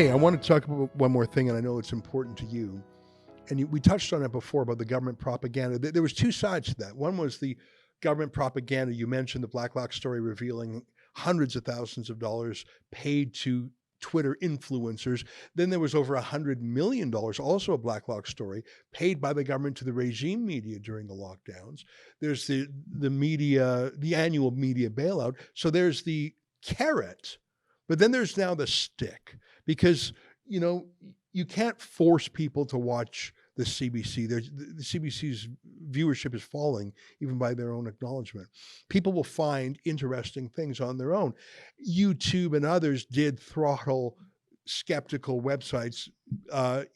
Hey, I want to talk about one more thing, and I know it's important to you. And we touched on it before about the government propaganda. There was two sides to that. One was the government propaganda. You mentioned the Blacklock story revealing hundreds of thousands of dollars paid to Twitter influencers. Then there was over $100 million, also a Blacklock story, paid by the government to the regime media during the lockdowns. There's the media, the annual media bailout. So there's the carrot, but then there's now the stick because you know you can't force people to watch the CBC. The CBC's viewership is falling, even by their own acknowledgement. People will find interesting things on their own. YouTube and others did throttle skeptical websites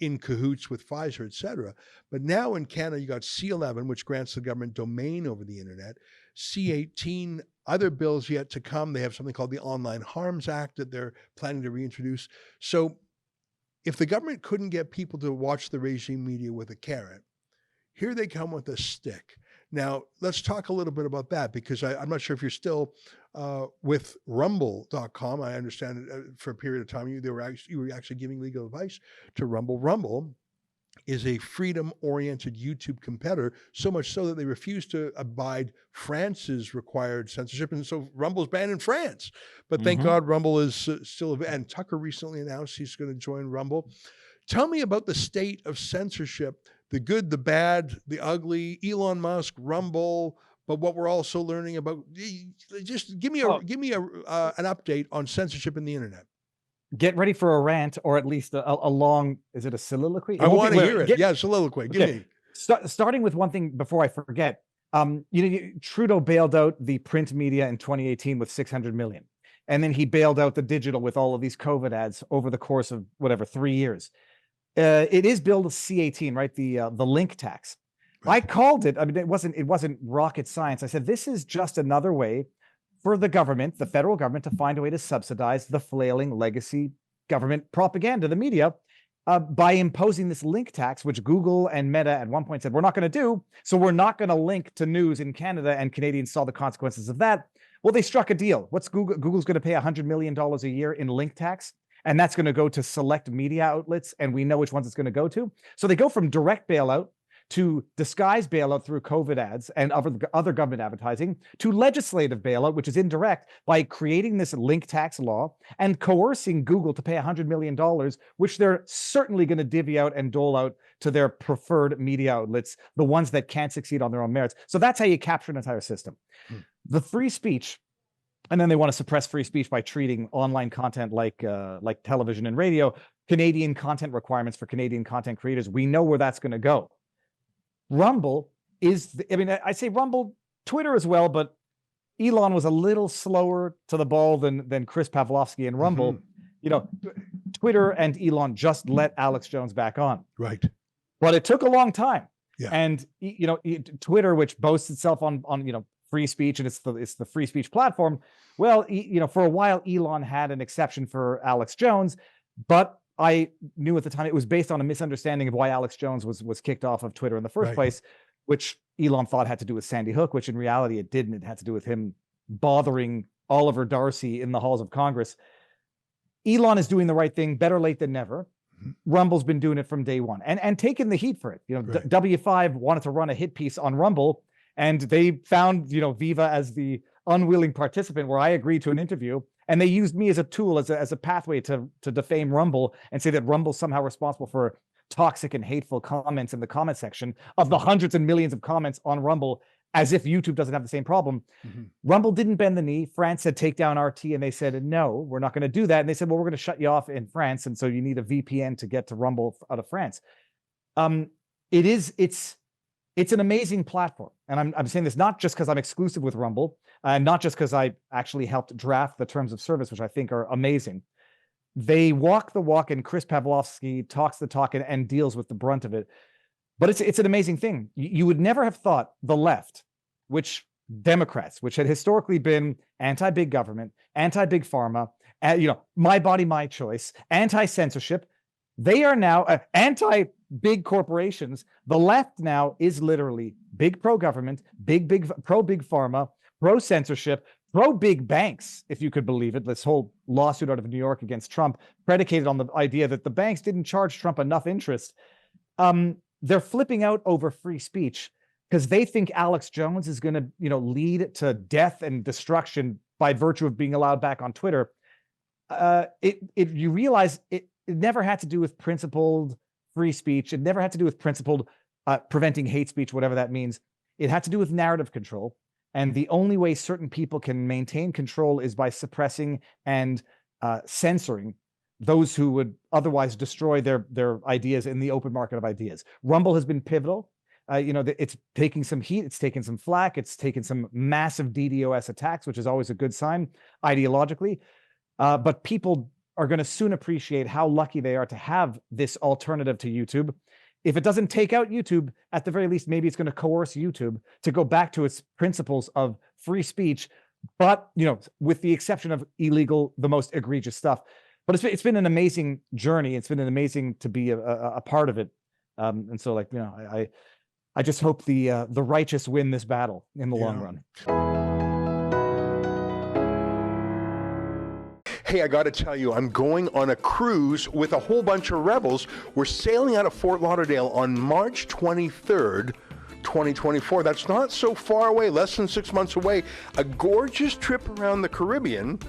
in cahoots with Pfizer, et cetera. But now in Canada, you got C11, which grants the government domain over the internet, C18, other bills yet to come. They have something called the Online Harms Act that they're planning to reintroduce. So if the government couldn't get people to watch the regime media with a carrot, here they come with a stick. Now, let's talk a little bit about that because I'm not sure if you're still with rumble.com. I understand for a period of time you were actually giving legal advice to Rumble. Rumble is a freedom-oriented YouTube competitor, so much so that they refuse to abide France's required censorship. And so Rumble's banned in France. But thank God Rumble is still, and Tucker recently announced he's going to join Rumble. Tell me about the state of censorship, the good, the bad, the ugly, Elon Musk, Rumble, but what we're also learning about. Just give me an update on censorship in the internet. Get ready for a rant, or at least a long, is it a soliloquy? I want to hear it. Yeah, soliloquy. Give me. Starting with one thing before I forget. Trudeau bailed out the print media in 2018 with $600 million. And then he bailed out the digital with all of these COVID ads over the course of 3 years. It is billed C18, right? The link tax. Right. I called it. I mean, it wasn't rocket science. I said, this is just another way for the government, the federal government, to find a way to subsidize the flailing legacy government propaganda, the media, by imposing this link tax, which Google and Meta at one point said, we're not going to do. So we're not going to link to news in Canada, and Canadians saw the consequences of that. Well, they struck a deal. What's Google? Google's going to pay $100 million a year in link tax, and that's going to go to select media outlets, and we know which ones it's going to go to. So they go from direct bailout to disguised bailout through COVID ads and other government advertising, to legislative bailout, which is indirect, by creating this link tax law and coercing Google to pay $100 million, which they're certainly going to divvy out and dole out to their preferred media outlets, the ones that can't succeed on their own merits. So that's how you capture an entire system. The free speech, and then they want to suppress free speech by treating online content like television and radio, Canadian content requirements for Canadian content creators. We know where that's going to go. Rumble is, I say Rumble, Twitter as well, but Elon was a little slower to the ball than Chris Pavlovsky and Rumble. Twitter and Elon just let Alex Jones back on. Right. But it took a long time. Yeah. And, Twitter, which boasts itself on free speech, and it's the free speech platform. Well, for a while, Elon had an exception for Alex Jones, but I knew at the time it was based on a misunderstanding of why Alex Jones was kicked off of Twitter in the first place, which Elon thought had to do with Sandy Hook, which in reality it didn't. It had to do with him bothering Oliver Darcy in the halls of Congress. Elon is doing the right thing, better late than never. Rumble's been doing it from day one and taking the heat for it. W5 wanted to run a hit piece on Rumble, and they found, Viva as the unwilling participant, where I agreed to an interview. And they used me as a tool, as a pathway to defame Rumble and say that Rumble's somehow responsible for toxic and hateful comments in the comment section of the hundreds and millions of comments on Rumble, as if YouTube doesn't have the same problem. Rumble didn't bend the knee. France said, take down RT. And they said, no, we're not going to do that. And they said, well, we're going to shut you off in France. And so you need a VPN to get to Rumble out of France. It's an amazing platform. And I'm saying this not just because I'm exclusive with Rumble, and not just because I actually helped draft the terms of service, which I think are amazing. They walk the walk, and Chris Pavlovsky talks the talk and deals with the brunt of it. But it's an amazing thing. You would never have thought the left, which Democrats, which had historically been anti-big government, anti-big pharma, my body, my choice, anti-censorship, they are now anti-big corporations. The left now is literally big pro-government, big pro-big pharma, pro-censorship, pro big banks, if you could believe it. This whole lawsuit out of New York against Trump, predicated on the idea that the banks didn't charge Trump enough interest. They're flipping out over free speech because they think Alex Jones is going to, lead to death and destruction by virtue of being allowed back on Twitter. You realize it never had to do with principled free speech. It never had to do with principled preventing hate speech, whatever that means. It had to do with narrative control. And the only way certain people can maintain control is by suppressing and censoring those who would otherwise destroy their ideas in the open market of ideas. Rumble has been pivotal. It's taking some heat. It's taken some flack. It's taken some massive DDoS attacks, which is always a good sign ideologically. But people are going to soon appreciate how lucky they are to have this alternative to YouTube. If it doesn't take out YouTube, at the very least, maybe it's going to coerce YouTube to go back to its principles of free speech, but, with the exception of illegal, the most egregious stuff. But it's been an amazing journey. It's been an amazing to be a part of it. And so, I just hope the righteous win this battle in the long run. Hey, I got to tell you, I'm going on a cruise with a whole bunch of rebels. We're sailing out of Fort Lauderdale on March 23rd, 2024. That's not so far away, less than 6 months away. A gorgeous trip around the Caribbean.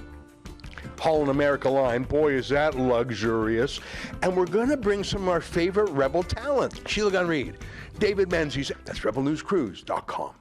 Holland America Line, boy, is that luxurious. And we're going to bring some of our favorite rebel talent. Sheila Gunn Reid, David Menzies, that's rebelnewscruise.com.